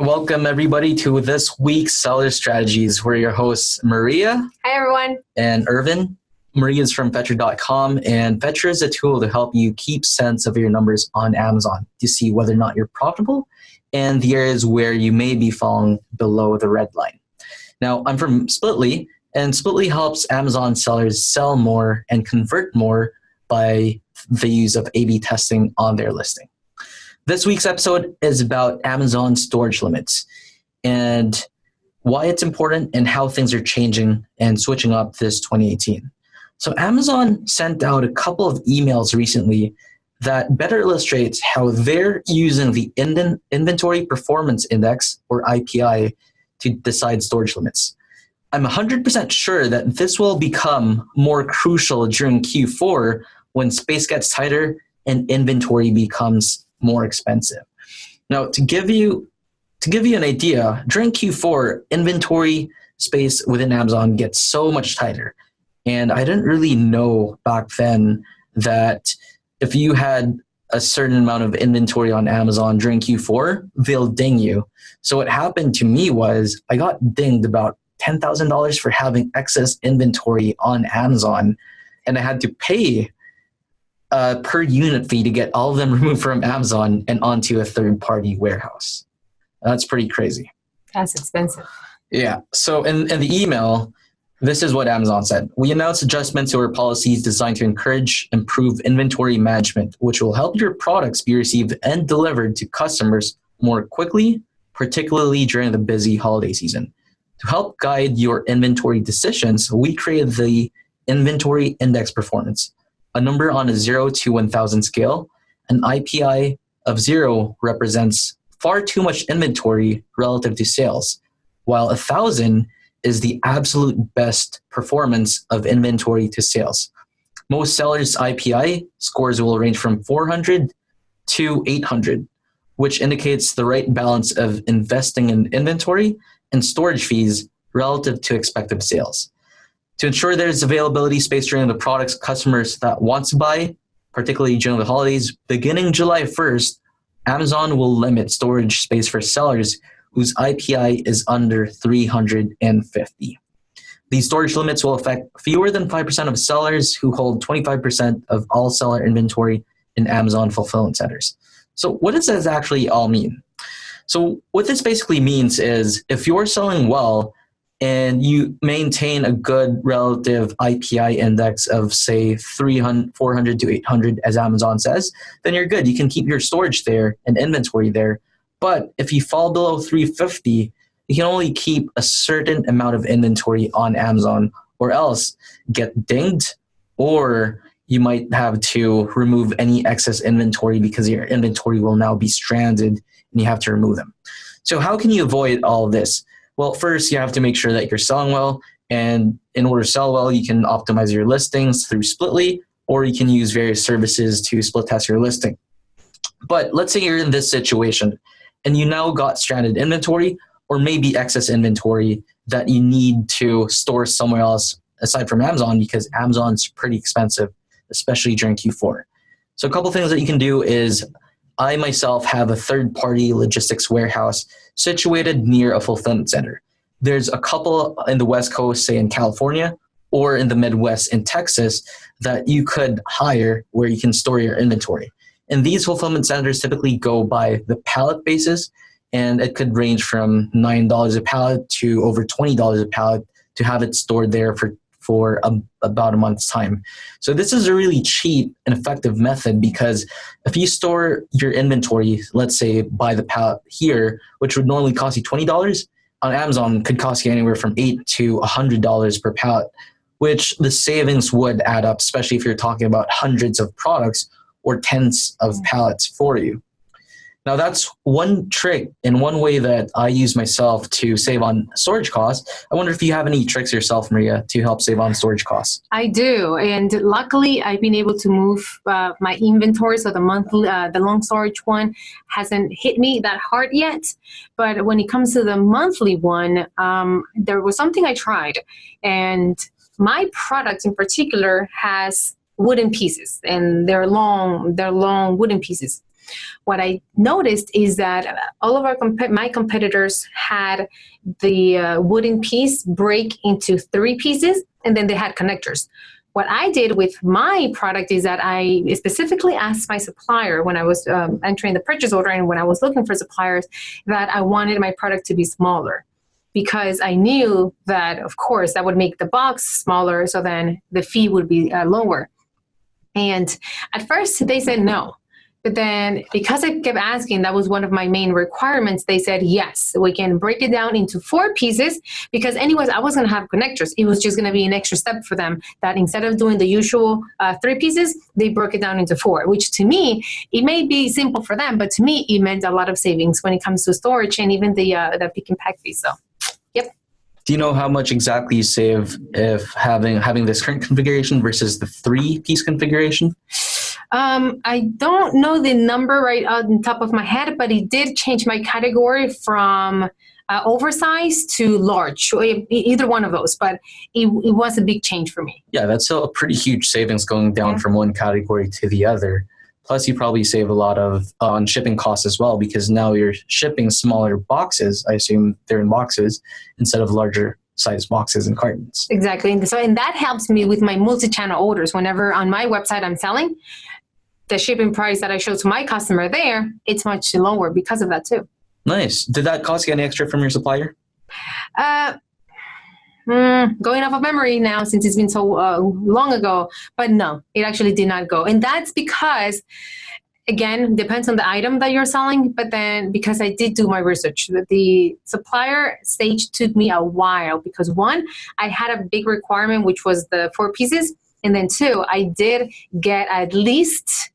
Welcome everybody to this week's Seller Strategies. We're your hosts, Maria. Hi, everyone. And Ervin. Maria is from Fetcher.com, and Fetcher is a tool to help you keep sense of your numbers on Amazon to see whether or not you're profitable and the areas where you may be falling below the red line. Now, I'm from Splitly, and Splitly helps Amazon sellers sell more and convert more by the use of A/B testing on their listing. This week's episode is about Amazon storage limits and why it's important and how things are changing and switching up this 2018. So Amazon sent out a couple of emails recently that better illustrates how they're using the Inventory Performance Index, or IPI, to decide storage limits. I'm 100% sure that this will become more crucial during Q4 when space gets tighter and inventory becomes more expensive. Now, to give you an idea, during Q4, inventory space within Amazon gets so much tighter. And I didn't really know back then that if you had a certain amount of inventory on Amazon during Q4, they'll ding you. So what happened to me was I got dinged about $10,000 for having excess inventory on Amazon, and I had to pay per unit fee to get all of them removed from Amazon and onto a third-party warehouse. That's pretty crazy. That's expensive. Yeah. So in the email, this is what Amazon said. We announced adjustments to our policies designed to encourage improved inventory management, which will help your products be received and delivered to customers more quickly, particularly during the busy holiday season. To help guide your inventory decisions, we created the Inventory Index Performance, a number on a 0 to 1,000 scale. An IPI of 0 represents far too much inventory relative to sales, while 1,000 is the absolute best performance of inventory to sales. Most sellers' IPI scores will range from 400 to 800, which indicates the right balance of investing in inventory and storage fees relative to expected sales. To ensure there's availability space during the products customers that want to buy, particularly during the holidays, beginning July 1st, Amazon will limit storage space for sellers whose IPI is under 350. These storage limits will affect fewer than 5% of sellers who hold 25% of all seller inventory in Amazon fulfillment centers. So what does this actually all mean? So what this basically means is if you're selling well and you maintain a good relative IPI index of, say, 400 to 800, as Amazon says, then you're good. You can keep your storage there and inventory there. But if you fall below 350, you can only keep a certain amount of inventory on Amazon, or else get dinged, or you might have to remove any excess inventory because your inventory will now be stranded and you have to remove them. So how can you avoid all of this? Well, first, you have to make sure that you're selling well. And in order to sell well, you can optimize your listings through Splitly, or you can use various services to split test your listing. But let's say you're in this situation and you now got stranded inventory or maybe excess inventory that you need to store somewhere else aside from Amazon because Amazon's pretty expensive, especially during Q4. So a couple things that you can do is I myself have a third-party logistics warehouse situated near a fulfillment center. There's a couple in the West Coast, say in California, or in the Midwest in Texas that you could hire where you can store your inventory. And these fulfillment centers typically go by the pallet basis, and it could range from $9 a pallet to over $20 a pallet to have it stored there for about a month's time. So this is a really cheap and effective method because if you store your inventory, let's say by the pallet here, which would normally cost you $20, on Amazon could cost you anywhere from $8 to $100 per pallet, which the savings would add up, especially if you're talking about hundreds of products or tens of pallets for you. Now that's one trick and one way that I use myself to save on storage costs. I wonder if you have any tricks yourself, Maria, to help save on storage costs. I do, and luckily I've been able to move my inventory, so the monthly, the long storage one hasn't hit me that hard yet. But when it comes to the monthly one, there was something I tried, and my product in particular has wooden pieces, and they're long wooden pieces. what I noticed is that all of my competitors had the wooden piece break into 3 pieces, and then they had connectors. What I did with my product is that I specifically asked my supplier when I was entering the purchase order and when I was looking for suppliers that I wanted my product to be smaller, because I knew that, of course, that would make the box smaller, so then the fee would be lower. And at first they said no. But then because I kept asking, that was one of my main requirements, they said, yes, we can break it down into 4 pieces, because anyways, I was going to have connectors. It was just going to be an extra step for them that instead of doing the usual 3 pieces, they broke it down into 4, which to me, it may be simple for them, but to me, it meant a lot of savings when it comes to storage and even the pick and pack fee. So, yep. Do you know how much exactly you save if having this current configuration versus the 3-piece configuration? I don't know the number right on top of my head, but it did change my category from oversized to large, either one of those, but it was a big change for me. Yeah, that's still a pretty huge savings going down from one category to the other. Plus, you probably save a lot on shipping costs as well, because now you're shipping smaller boxes. I assume they're in boxes instead of larger size boxes and cartons. Exactly. And that helps me with my multi-channel orders. Whenever on my website I'm selling, the shipping price that I show to my customer there, it's much lower because of that too. Nice. Did that cost you any extra from your supplier? Going off of memory now, since it's been so long ago, but no, it actually did not go. And that's because, again, depends on the item that you're selling, but then because I did do my research, the supplier stage took me a while because 1, I had a big requirement, which was the 4 pieces. And then 2, I did get at least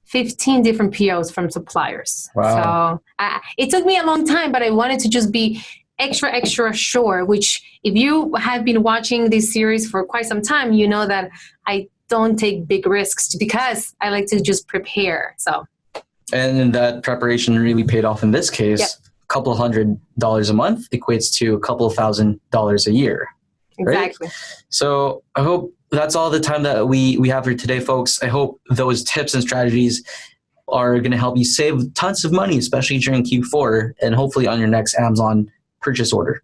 15 different POs from suppliers. Wow. So it took me a long time, but I wanted to just be extra sure, which if you have been watching this series for quite some time, you know that I don't take big risks because I like to just prepare. So, and that preparation really paid off in this case. Yep. A couple $100 a month equates to a couple $1,000 a year. Exactly. Right? So I hope that's all the time that we have for today, folks. I hope those tips and strategies are going to help you save tons of money, especially during Q4 and hopefully on your next Amazon purchase order.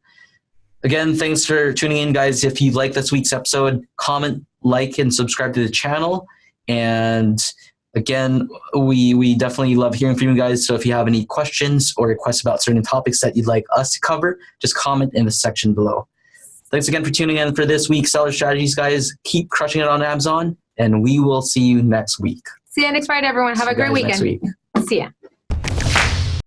Again, thanks for tuning in, guys. If you like this week's episode, comment, like, and subscribe to the channel. And again, we definitely love hearing from you guys. So if you have any questions or requests about certain topics that you'd like us to cover, just comment in the section below. Thanks again for tuning in for this week's Seller Strategies, guys. Keep crushing it on Amazon, and we will see you next week. See you next Friday, everyone. Have a great weekend. See ya.